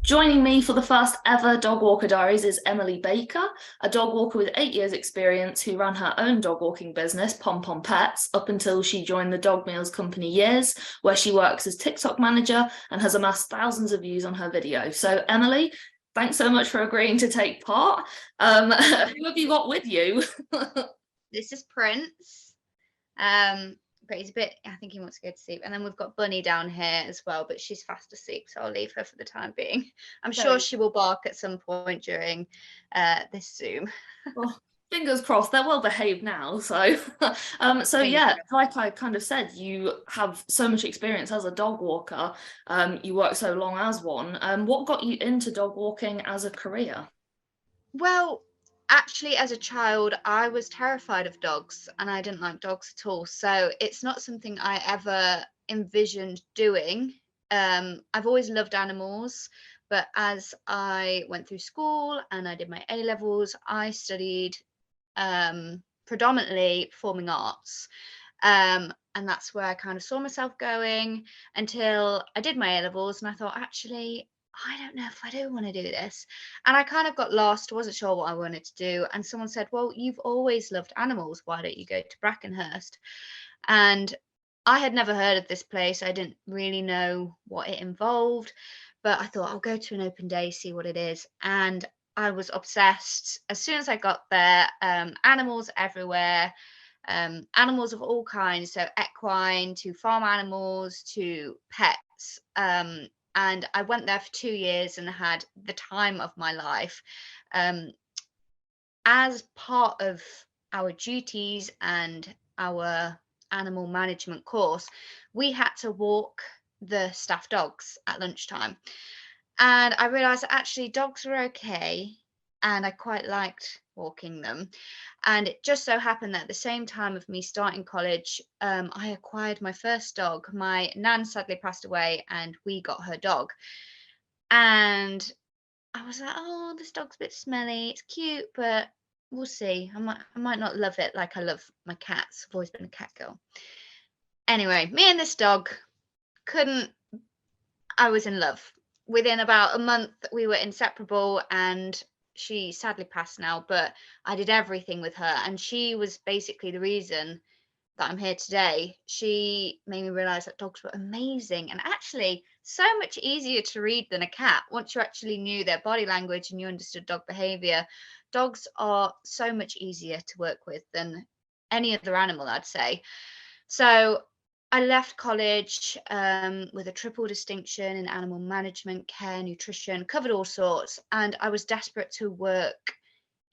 Joining me for the first ever Dog Walker Diaries is Emily Baker, a dog walker with 8 years experience who ran her own dog walking business, Pom Pom Pets, up until she joined the dog meals company Years, where she works as TikTok manager and has amassed thousands of views on her videos. So Emily, thanks so much for agreeing to take part. Who have you got with you? This is Prince. But he's a bit, I think he wants to go to sleep. And then we've got Bunny down here as well, but she's fast asleep, so I'll leave her for the time being. I'm sure she will bark at some point during this Zoom. Well, fingers crossed, they're well behaved now. So, yeah, like I kind of said, you have so much experience as a dog walker. You work so long as one. What got you into dog walking as a career? Well, actually, as a child, I was terrified of dogs and I didn't like dogs at all. So it's not something I ever envisioned doing. I've always loved animals, but as I went through school and I did my A levels, I studied predominantly performing arts. And that's where I kind of saw myself going until I did my A levels and I thought, actually, I don't know if I do want to do this. And I kind of got lost, wasn't sure what I wanted to do. And someone said, well, you've always loved animals. Why don't you go to Brackenhurst? And I had never heard of this place. I didn't really know what it involved, but I thought I'll go to an open day, see what it is. And I was obsessed. As soon as I got there, animals everywhere, animals of all kinds, so equine to farm animals to pets. And I went there for 2 years and had the time of my life. As part of our duties and our animal management course, we had to walk the staff dogs at lunchtime. And I realized that actually dogs were okay and I quite liked walking them. And it just so happened that at the same time of me starting college, I acquired my first dog. My nan sadly passed away and we got her dog. And I was like, oh, this dog's a bit smelly. It's cute, but we'll see. I might not love it like I love my cats. I've always been a cat girl. Anyway, me and this dog couldn't, I was in love. Within about a month, we were inseparable, and she sadly passed now, but I did everything with her. And she was basically the reason that I'm here today. She made me realize that dogs were amazing and actually so much easier to read than a cat once you actually knew their body language and you understood dog behavior. Dogs are so much easier to work with than any other animal, I'd say. So I left college with a triple distinction in animal management, care, nutrition, covered all sorts, and I was desperate to work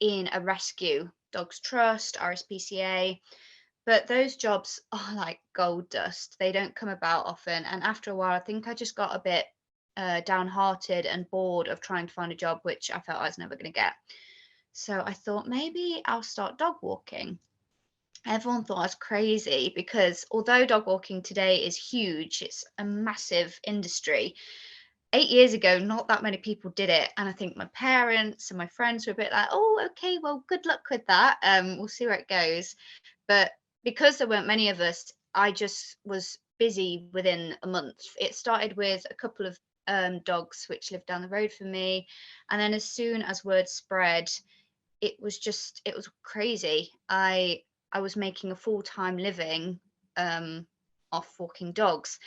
in a rescue, Dogs Trust, RSPCA, but those jobs are like gold dust. They don't come about often. And after a while, I think I just got a bit downhearted and bored of trying to find a job, which I felt I was never going to get. So I thought maybe I'll start dog walking. Everyone thought I was crazy because although dog walking today is huge, it's a massive industry. 8 years ago, not that many people did it. And I think my parents and my friends were a bit like, oh, okay, well, good luck with that. We'll see where it goes. But because there weren't many of us, I just was busy within a month. It started with a couple of dogs which lived down the road from me. And then as soon as word spread, it was crazy. I was making a full-time living off walking dogs.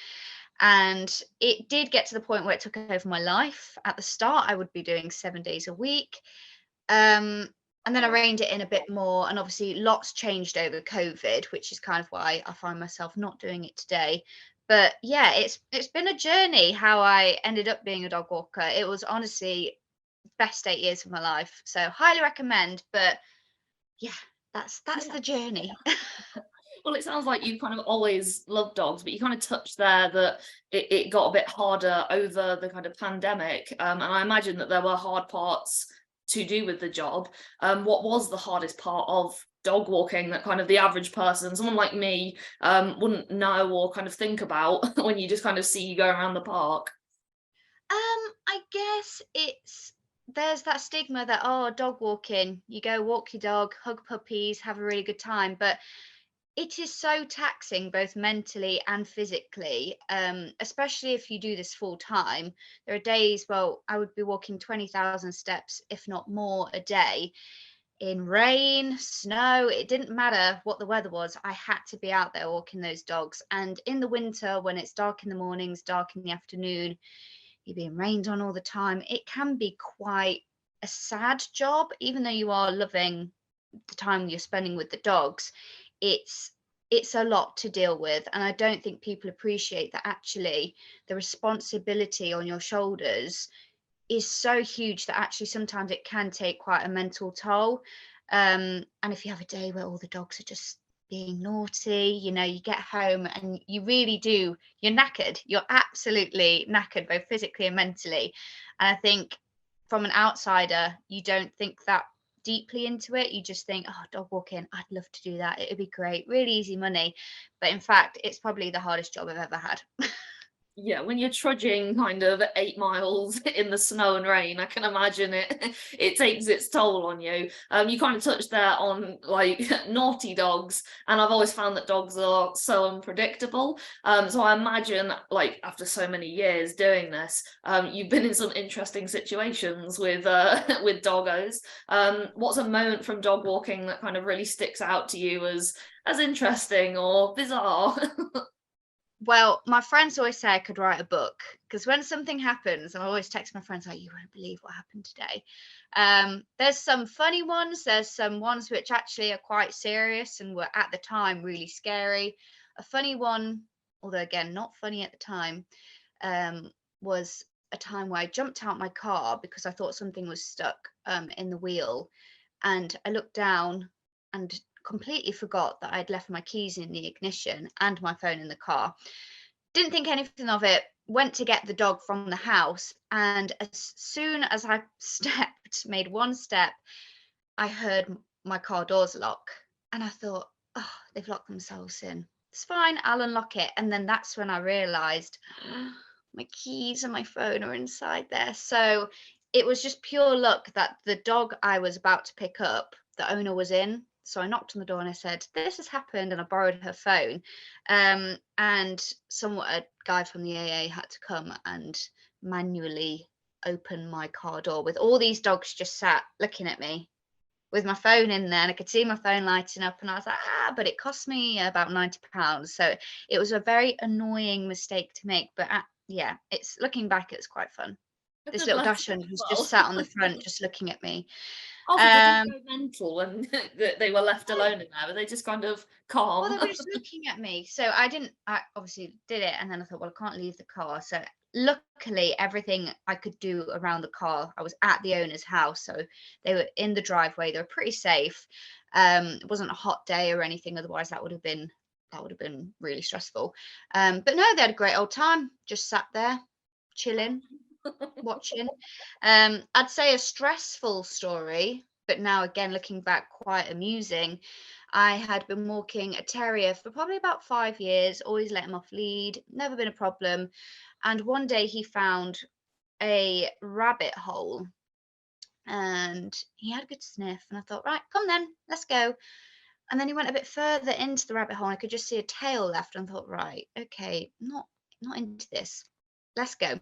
And it did get to the point where it took over my life. At the start, I would be doing 7 days a week. And then I reined it in a bit more. And obviously, lots changed over COVID, which is kind of why I find myself not doing it today. But yeah, it's been a journey how I ended up being a dog walker. It was honestly best 8 years of my life. So highly recommend. But yeah, that's the journey. Well, it sounds like you kind of always loved dogs, but you kind of touched there that it got a bit harder over the kind of pandemic. And I imagine that there were hard parts to do with the job. What was the hardest part of dog walking that kind of the average person, someone like me, wouldn't know or kind of think about when you just kind of see you go around the park? I guess there's that stigma that, oh, dog walking, you go walk your dog, hug puppies, have a really good time. But it is so taxing both mentally and physically, especially if you do this full time. There are days, well, I would be walking 20,000 steps, if not more, a day in rain, snow. It didn't matter what the weather was. I had to be out there walking those dogs. And in the winter, when it's dark in the mornings, dark in the afternoon, you're being rained on all the time. It can be quite a sad job, even though you are loving the time you're spending with the dogs. It's a lot to deal with, and I don't think people appreciate that actually the responsibility on your shoulders is so huge that actually sometimes it can take quite a mental toll. And if you have a day where all the dogs are just being naughty, you get home and you really do, you're knackered, you're absolutely knackered both physically and mentally. And I think from an outsider, you don't think that deeply into it. You just think, oh, dog walking, I'd love to do that, it'd be great, really easy money. But in fact, it's probably the hardest job I've ever had. Yeah, when you're trudging kind of 8 miles in the snow and rain, I can imagine it it takes its toll on you. You kind of touched there on like naughty dogs, and I've always found that dogs are so unpredictable. So I imagine like after so many years doing this, you've been in some interesting situations with with doggos. What's a moment from dog walking that kind of really sticks out to you as interesting or bizarre? Well, my friends always say I could write a book, because when something happens, I always text my friends like, "You won't believe what happened today." There's some funny ones. There's some ones which actually are quite serious and were at the time really scary. A funny one, although again not funny at the time, was a time where I jumped out my car because I thought something was stuck in the wheel, and I looked down and completely forgot that I'd left my keys in the ignition and my phone in the car. Didn't think anything of it, went to get the dog from the house, and as soon as I made one step, I heard my car doors lock. And I thought, oh, they've locked themselves in. It's fine, I'll unlock it. And then that's when I realized my keys and my phone are inside there. So it was just pure luck that the dog I was about to pick up, the owner was in. So I knocked on the door and I said, "This has happened," and I borrowed her phone. And somewhat a guy from the AA had to come and manually open my car door with all these dogs just sat looking at me with my phone in there, and I could see my phone lighting up, and I was like, but it cost me about £90. So it was a very annoying mistake to make. But yeah, it's looking back, it's quite fun. A This good little lesson dachshund as was just well. sat on the front, just looking at me. Also, they didn't Um, go mental and they were left no, alone in there, but they just kind of well, calm. they were just looking at me. So I obviously did it, and then I thought, well, I can't leave the car. So luckily, everything I could do around the car, I was at the owner's house. So they were in the driveway. They were pretty safe. It wasn't a hot day or anything. Otherwise, that would have been really stressful. But no, they had a great old time. Just sat there, chilling, watching. I'd say a stressful story, but now again looking back, quite amusing. I had been walking a terrier for probably about 5 years, always let him off lead, never been a problem. And one day he found a rabbit hole and he had a good sniff. And I thought, right, come then, let's go. And then he went a bit further into the rabbit hole. And I could just see a tail left. And I thought, right, okay, not into this. Let's go.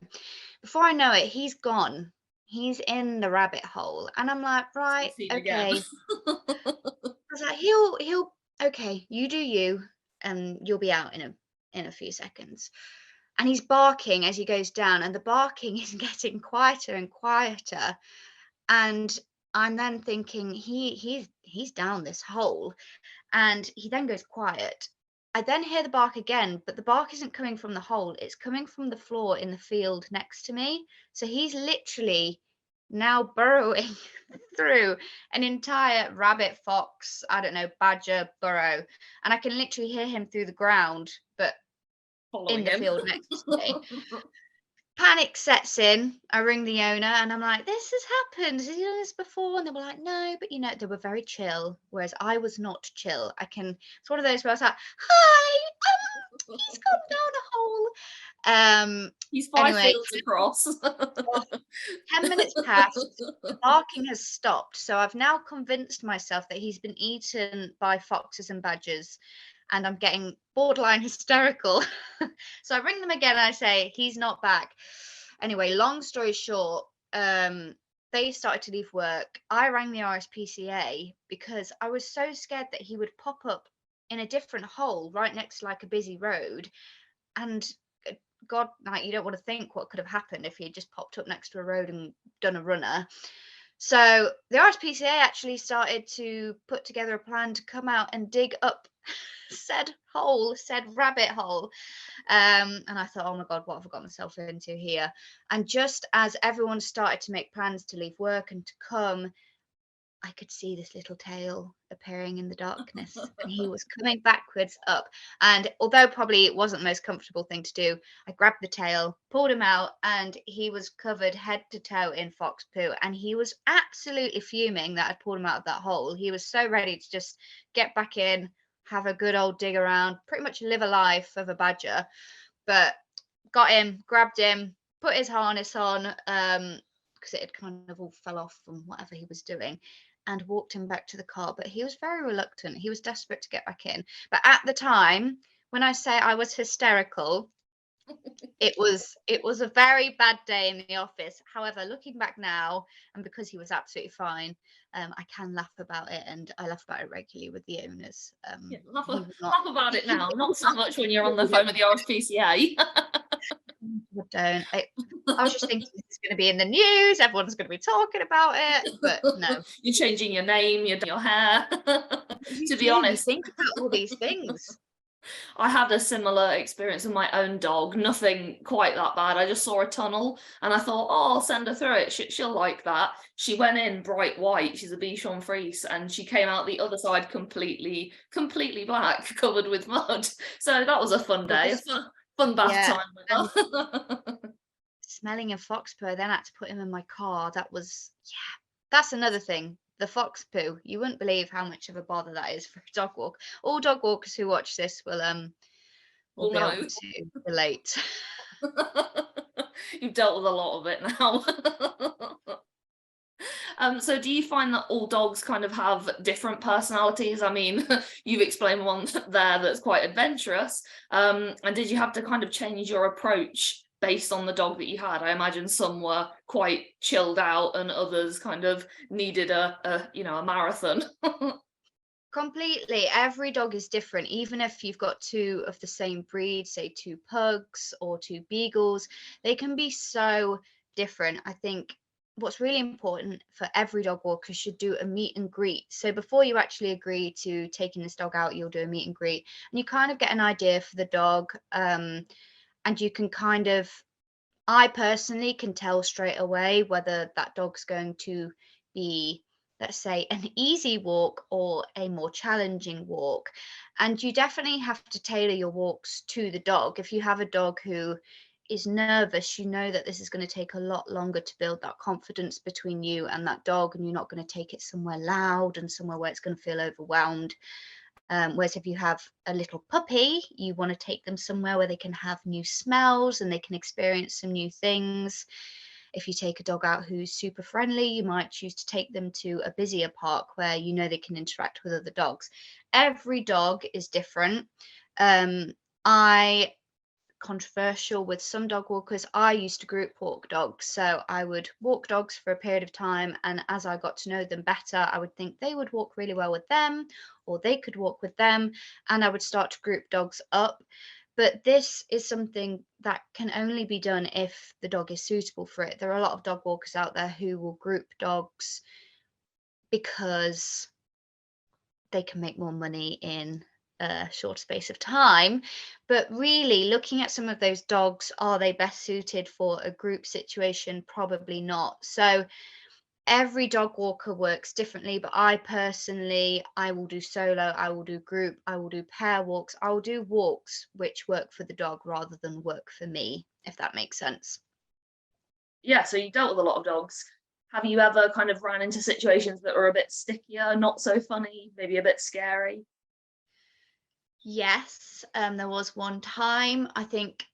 Before I know it, he's gone. He's in the rabbit hole. And I'm like, To be right, seen again. okay. I was like, he'll okay, you do you, and you'll be out in a few seconds. And he's barking as he goes down, and the barking is getting quieter and quieter. And I'm then thinking he's down this hole, and he then goes quiet. I then hear the bark again, but the bark isn't coming from the hole, it's coming from the floor in the field next to me. So he's literally now burrowing through an entire rabbit, fox, I don't know, badger burrow. And I can literally hear him through the ground, but in Following the him. field next to me. Panic sets in. I ring the owner and I'm like, "This has happened. Has he done this before?" And they were like, "No," but they were very chill, whereas I was not chill. It's one of those where I was like, "Hi, he's gone down a hole." He's 5 fields Anyway, across. oh, 10 minutes passed. The barking has stopped. So I've now convinced myself that he's been eaten by foxes and badgers. and I'm getting borderline hysterical. So I ring them again and I say, he's not back. Anyway, long story short, they started to leave work. I rang the RSPCA because I was so scared that he would pop up in a different hole right next to like a busy road. And God, like, you don't want to think what could have happened if he had just popped up next to a road and done a runner. So the RSPCA actually started to put together a plan to come out and dig up said hole, said rabbit hole. And I thought, oh my God, what have I got myself into here? And just as everyone started to make plans to leave work and to come, I could see this little tail appearing in the darkness, and he was coming backwards up. And although probably it wasn't the most comfortable thing to do, I grabbed the tail, pulled him out, and he was covered head to toe in fox poo. And he was absolutely fuming that I'd pulled him out of that hole. He was so ready to just get back in, have a good old dig around, pretty much live a life of a badger. But got him, grabbed him, put his harness on, because it had kind of all fell off from whatever he was doing, and walked him back to the car. But he was very reluctant. He was desperate to get back in. But at the time, when I say I was hysterical, it was a very bad day in the office. However, looking back now, and because he was absolutely fine, I can laugh about it, and I laugh about it regularly with the owners. Yeah, laugh, He was not. laugh about it He now, was not so much when you're on the not. phone with the RSPCA. Don't. I was just thinking it's going to be in the news. Everyone's going to be talking about it, but no. You're changing your name, you're doing your hair. To be You honest, think about all these things. I had a similar experience with my own dog. Nothing quite that bad. I just saw a tunnel and I thought, oh, I'll send her through it. She'll like that. She went in bright white. She's a Bichon Frise, and she came out the other side completely black, covered with mud. So that was a fun day, a fun bath Yeah, time with and her. smelling of fox poo. Then I had to put him in my car. That was, yeah. That's another thing. The fox poo. You wouldn't believe how much of a bother that is for a dog walk. All dog walkers who watch this will Oh be able no. to relate. You've dealt with a lot of it now. So do you find that all dogs kind of have different personalities? I mean, you've explained one there that's quite adventurous. And did you have to kind of change your approach based on the dog that you had? I imagine some were quite chilled out and others kind of needed a marathon. Completely. Every dog is different. Even if you've got two of the same breed, say two pugs or two beagles, they can be so different. I think what's really important for every dog walker should do a meet and greet. So before you actually agree to taking this dog out, you'll do a meet and greet, and you kind of get an idea for the dog. And you can kind of, I personally can tell straight away whether that dog's going to be, let's say, an easy walk or a more challenging walk. And you definitely have to tailor your walks to the dog. If you have a dog who is nervous, you know that this is going to take a lot longer to build that confidence between you and that dog, and you're not going to take it somewhere loud and somewhere where it's going to feel overwhelmed. Whereas if you have a little puppy, you want to take them somewhere where they can have new smells and they can experience some new things. If you take a dog out who's super friendly, you might choose to take them to a busier park where you know they can interact with other dogs. Every dog is different. I controversial with some dog walkers. I used to group walk dogs. So I would walk dogs for a period of time. And as I got to know them better, I would think they would walk really well with them, or they could walk with them. And I would start to group dogs up. But this is something that can only be done if the dog is suitable for it. There are a lot of dog walkers out there who will group dogs because they can make more money in a short space of time. But really, looking at some of those dogs, are they best suited for a group situation? Probably not. So every dog walker works differently, but I personally, I will do solo, I will do group, I will do pair walks, I will do walks which work for the dog rather than work for me, if that makes sense. Yeah, so you dealt with a lot of dogs. Have you ever kind of ran into situations that were a bit stickier, not so funny, maybe a bit scary? Yes, there was one time, I think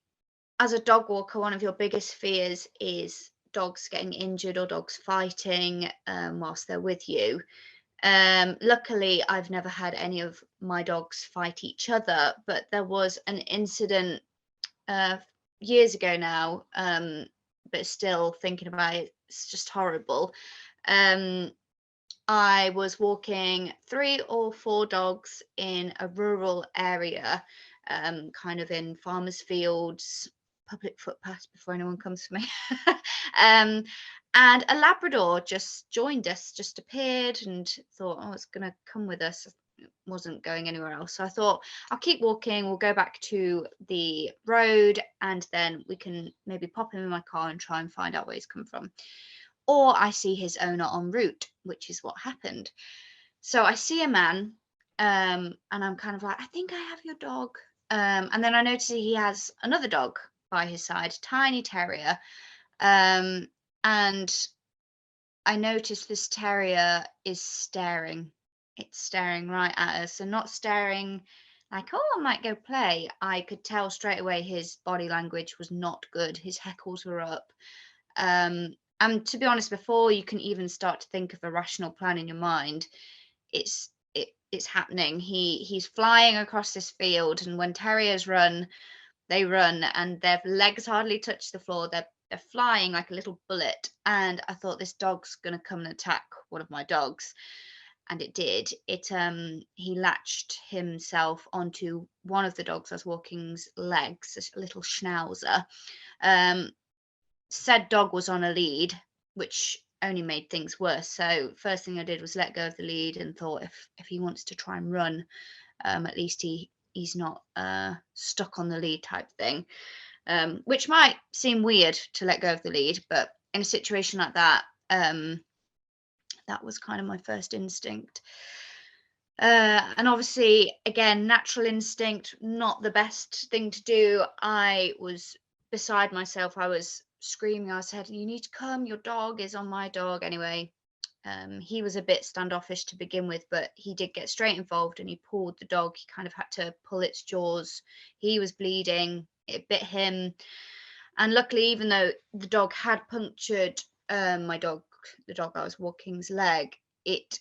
as a dog walker, one of your biggest fears is dogs getting injured or dogs fighting whilst they're with you. Luckily, I've never had any of my dogs fight each other, but there was an incident years ago now, but still thinking about it, it's just horrible. I was walking 3 or 4 dogs in a rural area, kind of in farmers' fields, public footpaths before anyone comes for me. um, and a Labrador just joined us, just appeared, and thought, oh, it's going to come with us. It wasn't going anywhere else. So I thought, I'll keep walking. We'll go back to the road, and then we can maybe pop him in my car and try and find out where he's come from. Or I see his owner en route, which is what happened. So I see a man, and I'm kind of like, I think I have your dog. And then I notice he has another dog by his side, tiny terrier. And I noticed this terrier is staring. It's staring right at us, and not staring like, oh, I might go play. I could tell straight away his body language was not good. His heckles were up. And to be honest, before you can even start to think of a rational plan in your mind, it's happening. He's flying across this field, and when terriers run, they run, and their legs hardly touch the floor. They're flying like a little bullet. And I thought, this dog's gonna come and attack one of my dogs. And it did. He latched himself onto one of the dogs I was walking's legs, a little schnauzer. Said dog was on a lead, which only made things worse. So first thing I did was let go of the lead and thought, if he wants to try and run, at least he's not stuck on the lead type thing, which might seem weird to let go of the lead, but in a situation like that, that was kind of my first instinct. And obviously, again, natural instinct, not the best thing to do. I was beside myself. I was screaming. I said, you need to come, your dog is on my dog. Anyway, he was a bit standoffish to begin with, but he did get straight involved, and he pulled the dog. He kind of had to pull its jaws. He was bleeding. It bit him. And luckily, even though the dog had punctured the dog I was walking's leg, it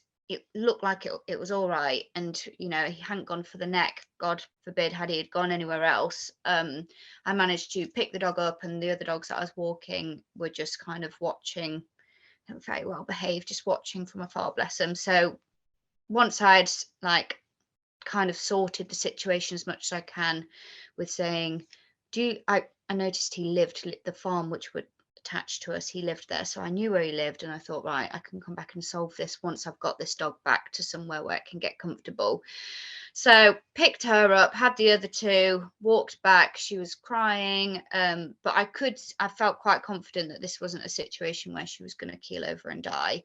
looked like it was all right. And he hadn't gone for the neck. God forbid had he had gone anywhere else. I managed to pick the dog up, and the other dogs that I was walking were just kind of watching. They were very well behaved, just watching from afar, bless them. So once I'd kind of sorted the situation as much as I can with saying, I noticed he lived the farm which would attached to us, he lived there, so I knew where he lived, and I thought, right, I can come back and solve this once I've got this dog back to somewhere where it can get comfortable. So picked her up, had the other two, walked back. She was crying, but I felt quite confident that this wasn't a situation where she was going to keel over and die.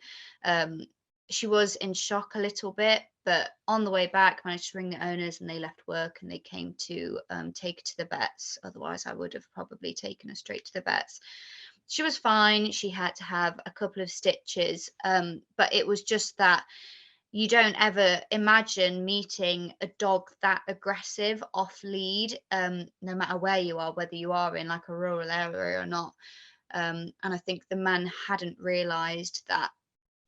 She was in shock a little bit, but on the way back, managed to ring the owners, and they left work and they came to take her to the vets. Otherwise, I would have probably taken her straight to the vets. She was fine. She had to have a couple of stitches, but it was just that you don't ever imagine meeting a dog that aggressive off lead, no matter where you are, whether you are in like a rural area or not. And I think the man hadn't realised that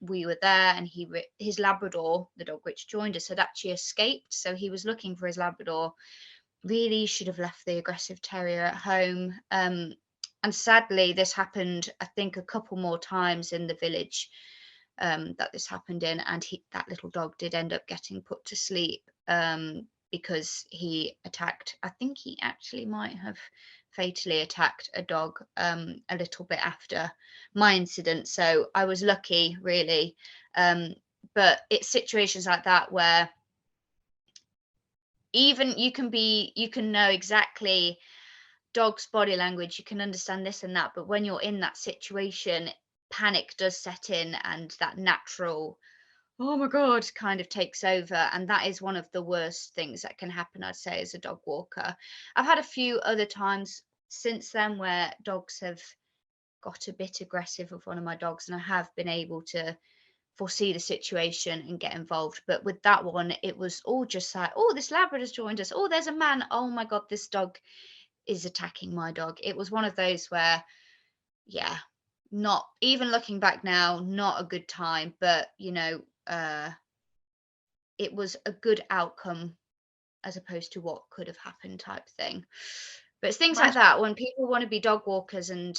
we were there, and his Labrador, the dog which joined us, had actually escaped. So he was looking for his Labrador. Really should have left the aggressive terrier at home. And sadly, this happened, I think, a couple more times in the village that this happened in, and that little dog did end up getting put to sleep because he attacked. I think he actually might have fatally attacked a dog a little bit after my incident. So I was lucky, really. But it's situations like that where even you can know exactly dog's body language, you can understand this and that, but when you're in that situation, panic does set in, and that natural, oh my god, kind of takes over. And that is one of the worst things that can happen, I'd say, as a dog walker. I've had a few other times since then where dogs have got a bit aggressive with one of my dogs, and I have been able to foresee the situation and get involved. But with that one, it was all just like, oh, this Labrador's joined us, oh, there's a man, oh my god, this dog is attacking my dog. It was one of those where, yeah, not even looking back now, not a good time. But it was a good outcome as opposed to what could have happened type thing. But it's things like Imagine, that when people want to be dog walkers, and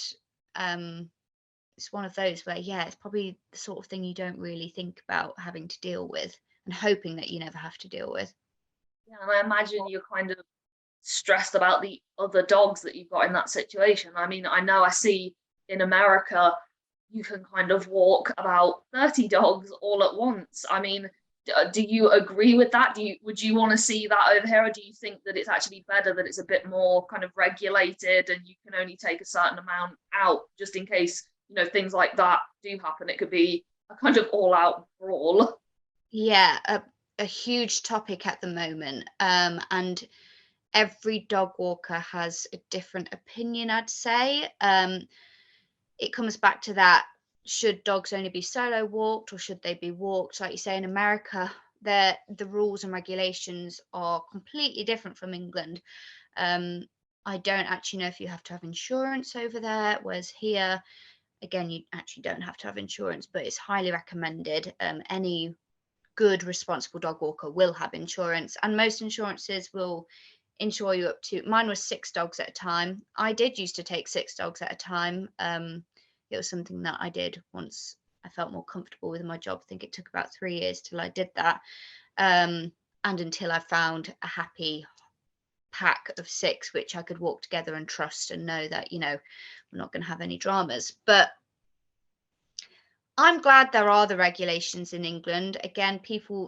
it's one of those where, yeah, it's probably the sort of thing you don't really think about having to deal with and hoping that you never have to deal with. yeah, and I imagine you're kind of stressed about the other dogs that you've got in that situation. I mean, I know I see in America you can kind of walk about 30 dogs all at once. I mean, do you agree with that? Would you want to see that over here, or do you think that it's actually better that it's a bit more kind of regulated and you can only take a certain amount out just in case, things like that do happen? It could be a kind of all-out brawl. Yeah, a huge topic at the moment. And every dog walker has a different opinion, I'd say. It comes back to that, should dogs only be solo walked or should they be walked? Like you say, in America, the rules and regulations are completely different from England. I don't actually know if you have to have insurance over there, whereas here, again, you actually don't have to have insurance, but it's highly recommended. Any good responsible dog walker will have insurance, and most insurances will insure you up to, mine was 6 dogs at a time. I did used to take 6 dogs at a time. It was something that I did once I felt more comfortable with my job. I think it took about 3 years till I did that, and until I found a happy pack of 6 which I could walk together and trust and know that we're not going to have any dramas. But I'm glad there are the regulations in England. Again,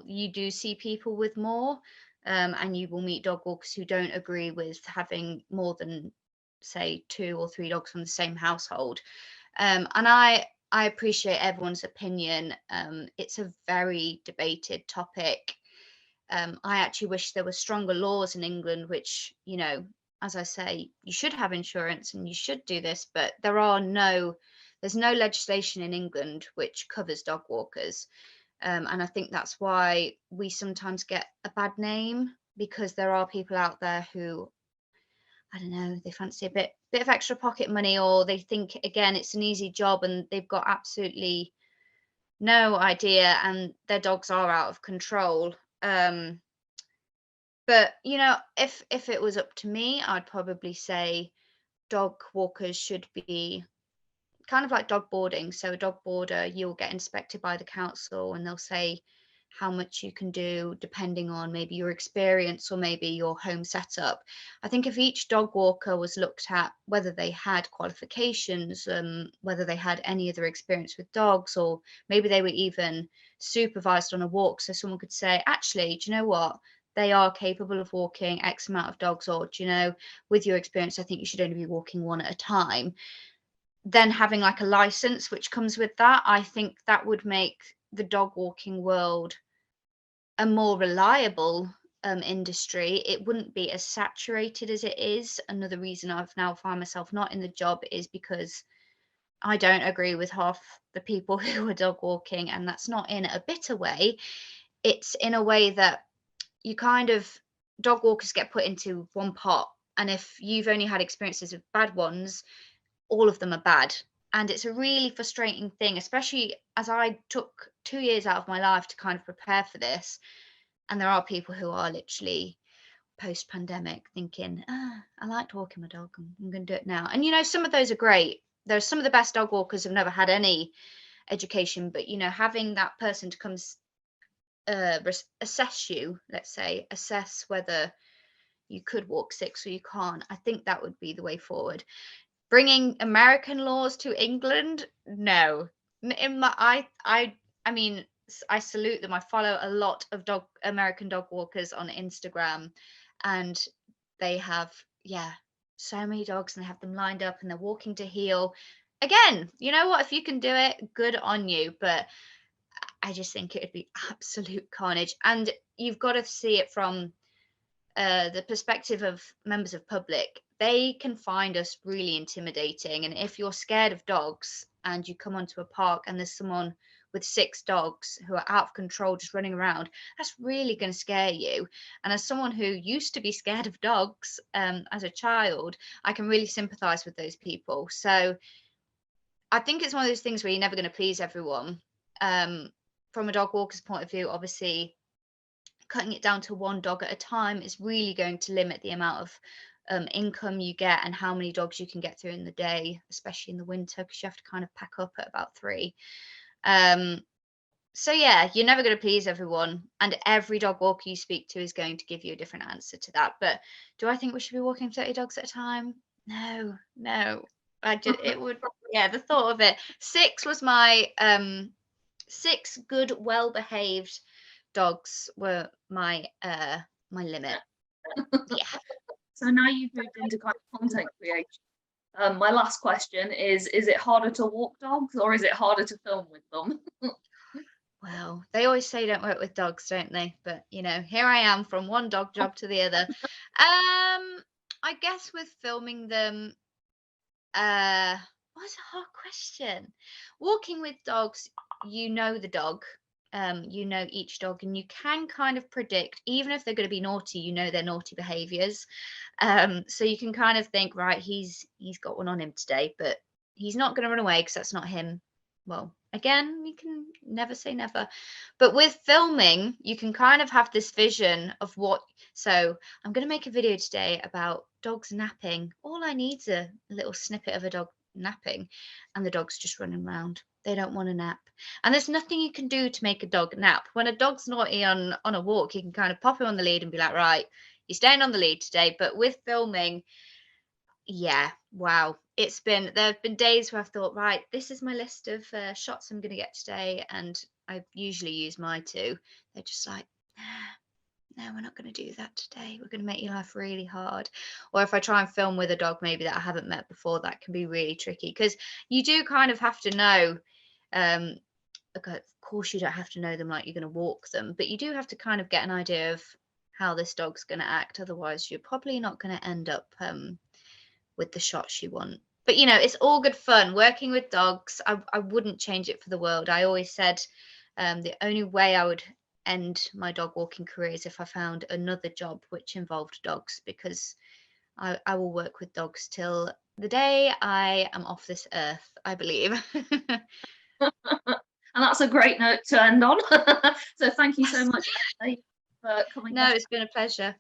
you do see people with more, and you will meet dog walkers who don't agree with having more than, say, 2 or 3 dogs from the same household. And I appreciate everyone's opinion. It's a very debated topic. I actually wish there were stronger laws in England, which, as I say, you should have insurance and you should do this, but there's no legislation in England which covers dog walkers. And I think that's why we sometimes get a bad name, because there are people out there who, I don't know, they fancy a bit of extra pocket money, or they think, again, it's an easy job and they've got absolutely no idea and their dogs are out of control. But if it was up to me, I'd probably say dog walkers should be kind of like dog boarding. So a dog boarder, you'll get inspected by the council and they'll say how much you can do depending on maybe your experience or maybe your home setup. I think if each dog walker was looked at, whether they had qualifications, whether they had any other experience with dogs, or maybe they were even supervised on a walk, so someone could say, actually, do you know what? They are capable of walking X amount of dogs, or, with your experience, I think you should only be walking one at a time. Then having like a license which comes with that, I think that would make the dog walking world a more reliable industry. It wouldn't be as saturated as it is. Another reason I've now found myself not in the job is because I don't agree with half the people who are dog walking, and that's not in a bitter way. It's in a way that you kind of, dog walkers get put into one pot, and if you've only had experiences with bad ones, all of them are bad. And it's a really frustrating thing, especially as I took 2 years out of my life to kind of prepare for this. And there are people who are literally post pandemic thinking, I liked walking my dog, I'm going to do it now. And, some of those are great. There's some of the best dog walkers have never had any education, but, having that person to come assess you, let's say, assess whether you could walk 6 or you can't, I think that would be the way forward. Bringing American laws to England, no. I mean, I salute them. I follow a lot of American dog walkers on Instagram, and they have, yeah, so many dogs, and they have them lined up and they're walking to heel. Again, you know what? If you can do it, good on you. But I just think it would be absolute carnage. And you've got to see it from the perspective of members of public. They can find us really intimidating, and if you're scared of dogs and you come onto a park and there's someone with 6 dogs who are out of control just running around, that's really going to scare you. And as someone who used to be scared of dogs as a child, I can really sympathize with those people. So I think it's one of those things where you're never going to please everyone. From a dog walker's point of view, obviously cutting it down to one dog at a time is really going to limit the amount of income you get and how many dogs you can get through in the day, especially in the winter, because you have to kind of pack up at about 3. So yeah, you're never going to please everyone, and every dog walker you speak to is going to give you a different answer to that. But do I think we should be walking 30 dogs at a time? No, no. It would, yeah, the thought of it. 6 was my 6 good, well-behaved dogs were my my limit. Yeah. So now you've moved into kind of content creation. My last question is it harder to walk dogs or is it harder to film with them? Well, they always say don't work with dogs, don't they? But you know, here I am from one dog job to the other. I guess with filming them, what's a hard question? Walking with dogs, you know the dog. You know each dog, and you can kind of predict, even if they're going to be naughty, you know their naughty behaviors. So you can kind of think, right, he's got one on him today, but he's not going to run away because that's not him. Well, again, you can never say never. But with filming, you can kind of have this vision of what. So I'm going to make a video today about dogs napping. All I need is a little snippet of a dog napping, and the dog's just running around. They don't want to nap. And there's nothing you can do to make a dog nap. When a dog's naughty on a walk, you can kind of pop him on the lead and be like, right, you're staying on the lead today. But with filming, yeah, wow. There have been days where I've thought, right, this is my list of shots I'm going to get today. And I usually use my 2. They're just like, no, we're not going to do that today. We're going to make your life really hard. Or if I try and film with a dog maybe that I haven't met before, that can be really tricky because you do kind of have to know. Okay, of course, you don't have to know them like you're going to walk them, but you do have to kind of get an idea of how this dog's going to act. Otherwise, you're probably not going to end up with the shots you want. But you know, it's all good fun working with dogs. I wouldn't change it for the world. I always said the only way I would end my dog walking career is if I found another job which involved dogs, because I will work with dogs till the day I am off this earth, I believe. And that's a great note to end on. So thank you so much, Emily, for coming No, on. it's been a pleasure.